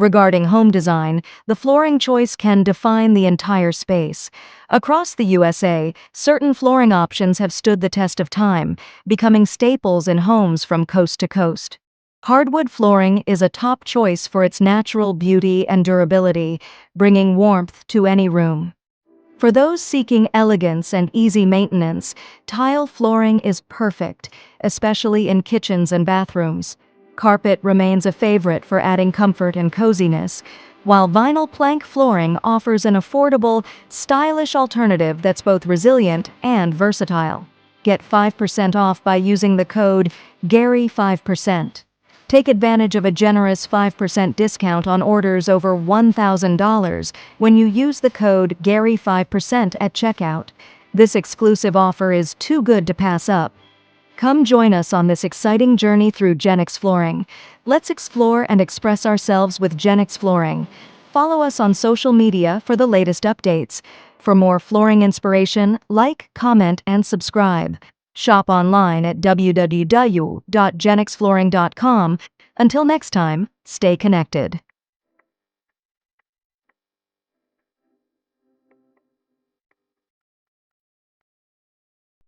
Regarding home design, the flooring choice can define the entire space. Across the USA, certain flooring options have stood the test of time, becoming staples in homes from coast to coast. Hardwood flooring is a top choice for its natural beauty and durability, bringing warmth to any room. For those seeking elegance and easy maintenance, tile flooring is perfect, especially in kitchens and bathrooms. Carpet remains a favorite for adding comfort and coziness, while vinyl plank flooring offers an affordable, stylish alternative that's both resilient and versatile. Get 5% off by using the code GARY5%. Take advantage of a generous 5% discount on orders over $1,000 when you use the code GARY5% at checkout. This exclusive offer is too good to pass up. Come join us on this exciting journey through Genix flooring. Let's explore and express ourselves with Genix flooring. Follow us on social media for the latest updates. For more flooring inspiration, like, comment, and subscribe. Shop online at www.genixflooring.com. Until next time, stay connected.